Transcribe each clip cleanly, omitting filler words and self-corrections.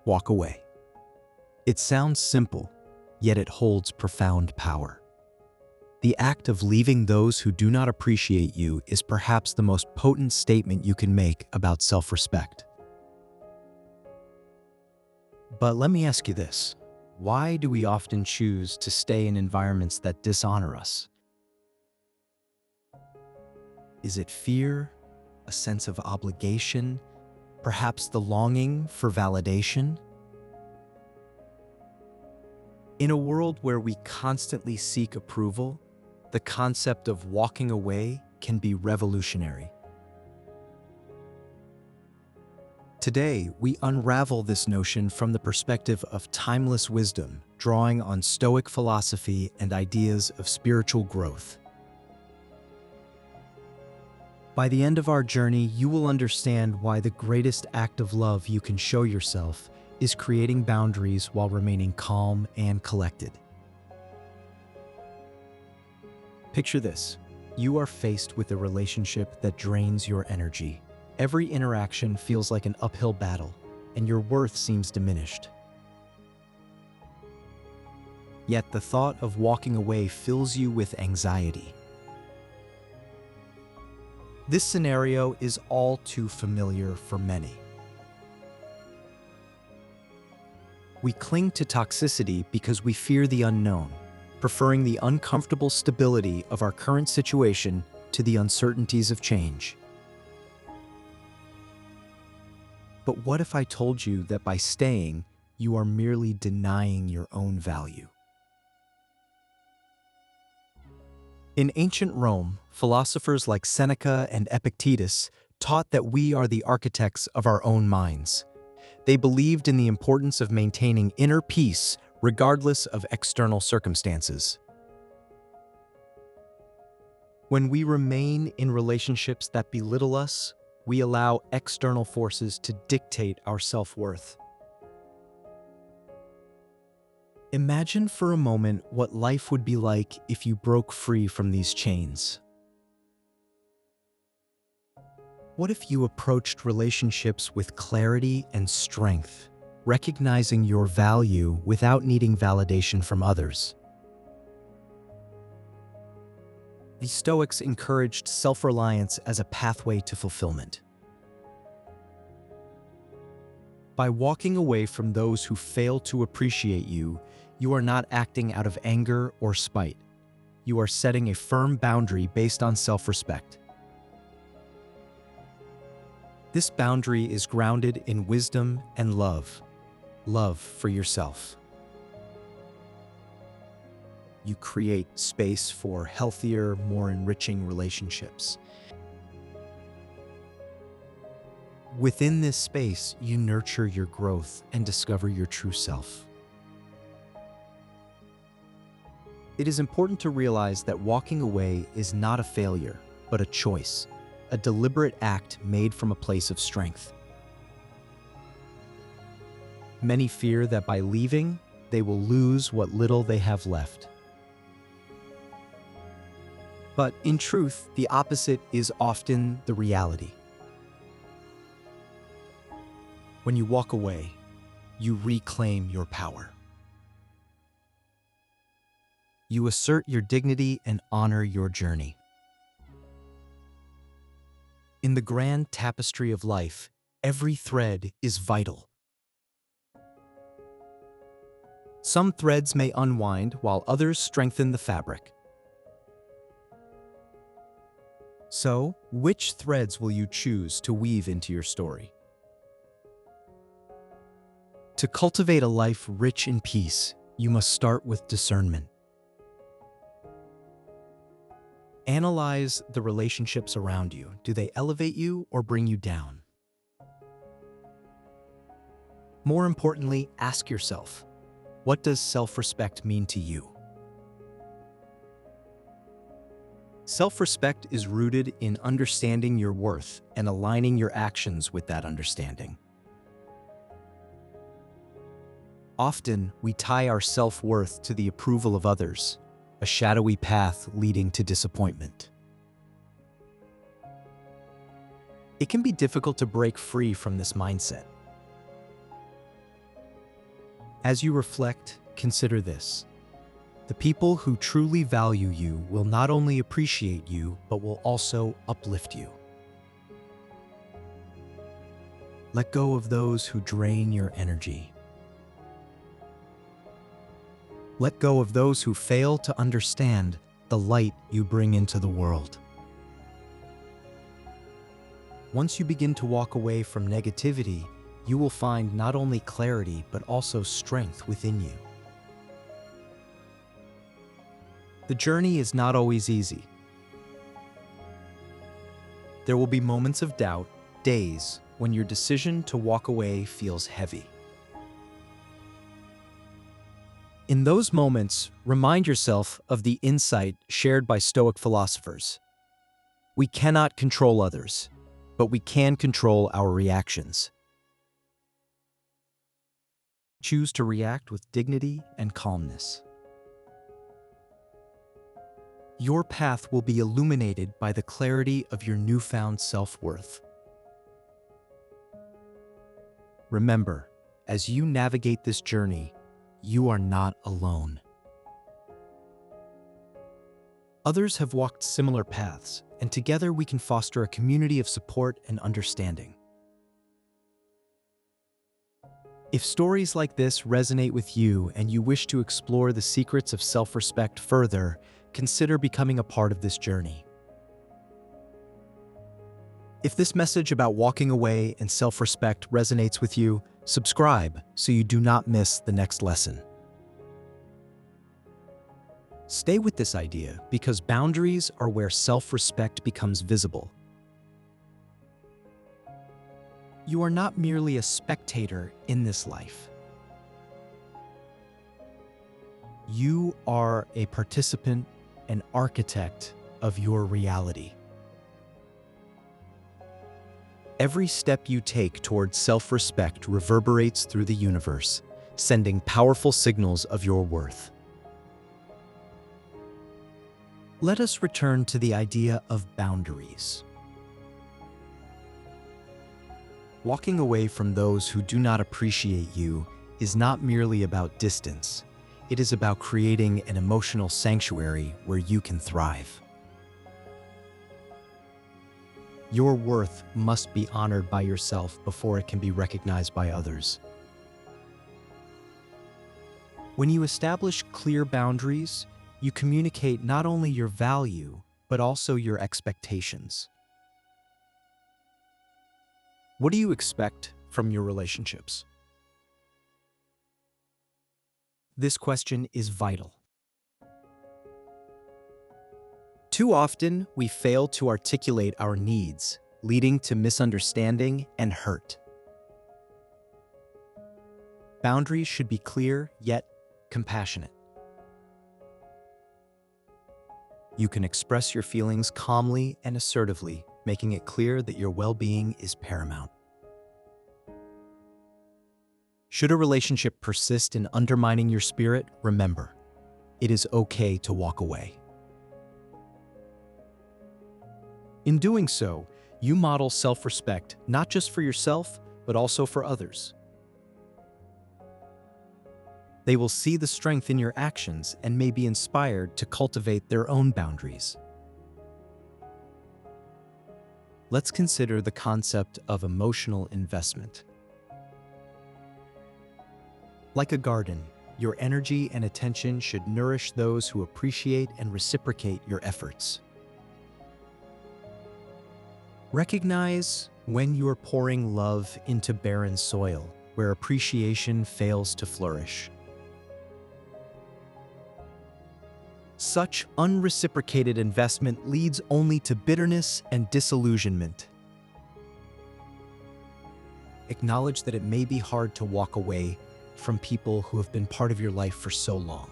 walk away. It sounds simple, yet it holds profound power. The act of leaving those who do not appreciate you is perhaps the most potent statement you can make about self-respect. But let me ask you this. Why do we often choose to stay in environments that dishonor us? Is it fear, a sense of obligation, perhaps the longing for validation? In a world where we constantly seek approval, the concept of walking away can be revolutionary. Today, we unravel this notion from the perspective of timeless wisdom, drawing on Stoic philosophy and ideas of spiritual growth. By the end of our journey, you will understand why the greatest act of love you can show yourself is creating boundaries while remaining calm and collected. Picture this. You are faced with a relationship that drains your energy. Every interaction feels like an uphill battle, and your worth seems diminished. Yet the thought of walking away fills you with anxiety. This scenario is all too familiar for many. We cling to toxicity because we fear the unknown, preferring the uncomfortable stability of our current situation to the uncertainties of change. But what if I told you that by staying, you are merely denying your own value? In ancient Rome, philosophers like Seneca and Epictetus taught that we are the architects of our own minds. They believed in the importance of maintaining inner peace regardless of external circumstances. When we remain in relationships that belittle us, we allow external forces to dictate our self-worth. Imagine for a moment what life would be like if you broke free from these chains. What if you approached relationships with clarity and strength, recognizing your value without needing validation from others? The Stoics encouraged self-reliance as a pathway to fulfillment. By walking away from those who fail to appreciate you, you are not acting out of anger or spite. You are setting a firm boundary based on self-respect. This boundary is grounded in wisdom and love for yourself. You create space for healthier, more enriching relationships. Within this space, you nurture your growth and discover your true self. It is important to realize that walking away is not a failure, but a choice, a deliberate act made from a place of strength. Many fear that by leaving, they will lose what little they have left. But in truth, the opposite is often the reality. When you walk away, you reclaim your power. You assert your dignity and honor your journey. In the grand tapestry of life, every thread is vital. Some threads may unwind while others strengthen the fabric. So, which threads will you choose to weave into your story? To cultivate a life rich in peace, you must start with discernment. Analyze the relationships around you. Do they elevate you or bring you down? More importantly, ask yourself, what does self-respect mean to you? Self-respect is rooted in understanding your worth and aligning your actions with that understanding. Often, we tie our self-worth to the approval of others, a shadowy path leading to disappointment. It can be difficult to break free from this mindset. As you reflect, consider this. The people who truly value you will not only appreciate you, but will also uplift you. Let go of those who drain your energy. Let go of those who fail to understand the light you bring into the world. Once you begin to walk away from negativity, you will find not only clarity, but also strength within you. The journey is not always easy. There will be moments of doubt, days when your decision to walk away feels heavy. In those moments, remind yourself of the insight shared by Stoic philosophers. We cannot control others, but we can control our reactions. Choose to react with dignity and calmness. Your path will be illuminated by the clarity of your newfound self-worth. Remember, as you navigate this journey, you are not alone. Others have walked similar paths, and together we can foster a community of support and understanding. If stories like this resonate with you and you wish to explore the secrets of self-respect further, consider becoming a part of this journey. If this message about walking away and self-respect resonates with you, subscribe so you do not miss the next lesson. Stay with this idea because boundaries are where self-respect becomes visible. You are not merely a spectator in this life. You are a participant, an architect of your reality. Every step you take towards self-respect reverberates through the universe, sending powerful signals of your worth. Let us return to the idea of boundaries. Walking away from those who do not appreciate you is not merely about distance. It is about creating an emotional sanctuary where you can thrive. Your worth must be honored by yourself before it can be recognized by others. When you establish clear boundaries, you communicate not only your value, but also your expectations. What do you expect from your relationships? This question is vital. Too often, we fail to articulate our needs, leading to misunderstanding and hurt. Boundaries should be clear, yet compassionate. You can express your feelings calmly and assertively, making it clear that your well-being is paramount. Should a relationship persist in undermining your spirit, remember, it is okay to walk away. In doing so, you model self-respect not just for yourself, but also for others. They will see the strength in your actions and may be inspired to cultivate their own boundaries. Let's consider the concept of emotional investment. Like a garden, your energy and attention should nourish those who appreciate and reciprocate your efforts. Recognize when you are pouring love into barren soil, where appreciation fails to flourish. Such unreciprocated investment leads only to bitterness and disillusionment. Acknowledge that it may be hard to walk away from people who have been part of your life for so long.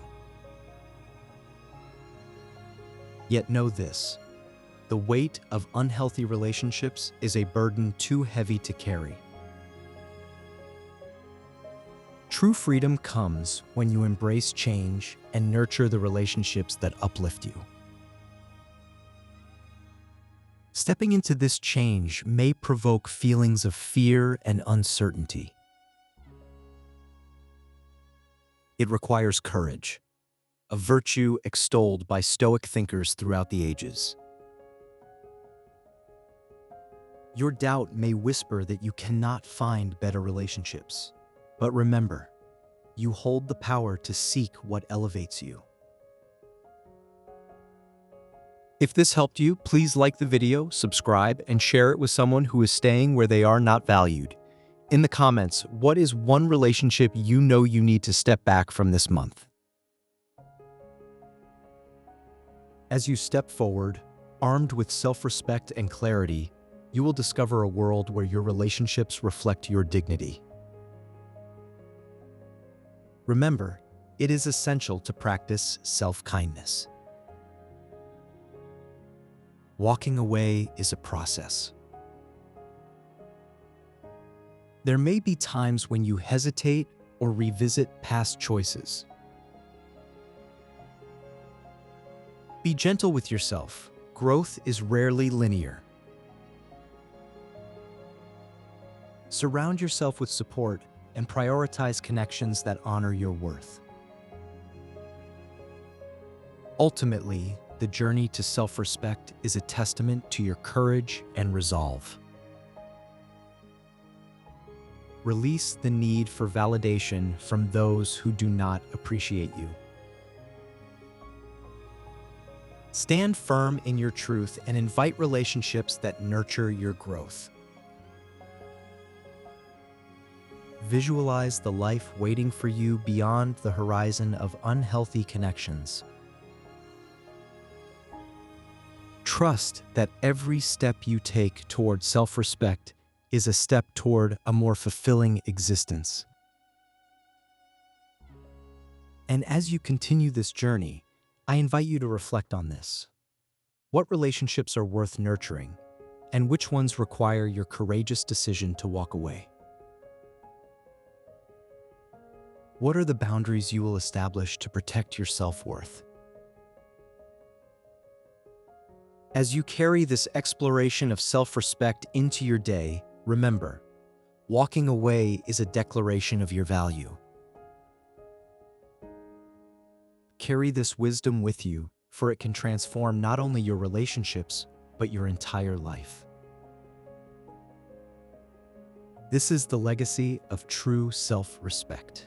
Yet know this, the weight of unhealthy relationships is a burden too heavy to carry. True freedom comes when you embrace change and nurture the relationships that uplift you. Stepping into this change may provoke feelings of fear and uncertainty. It requires courage, a virtue extolled by Stoic thinkers throughout the ages. Your doubt may whisper that you cannot find better relationships. But remember, you hold the power to seek what elevates you. If this helped you, please like the video, subscribe, and share it with someone who is staying where they are not valued. In the comments, what is one relationship you know you need to step back from this month? As you step forward, armed with self-respect and clarity, you will discover a world where your relationships reflect your dignity. Remember, it is essential to practice self-kindness. Walking away is a process. There may be times when you hesitate or revisit past choices. Be gentle with yourself. Growth is rarely linear. Surround yourself with support and prioritize connections that honor your worth. Ultimately, the journey to self-respect is a testament to your courage and resolve. Release the need for validation from those who do not appreciate you. Stand firm in your truth and invite relationships that nurture your growth. Visualize the life waiting for you beyond the horizon of unhealthy connections. Trust that every step you take toward self-respect is a step toward a more fulfilling existence. And as you continue this journey, I invite you to reflect on this. What relationships are worth nurturing, and which ones require your courageous decision to walk away? What are the boundaries you will establish to protect your self-worth? As you carry this exploration of self-respect into your day, remember, walking away is a declaration of your value. Carry this wisdom with you, for it can transform not only your relationships, but your entire life. This is the legacy of true self-respect.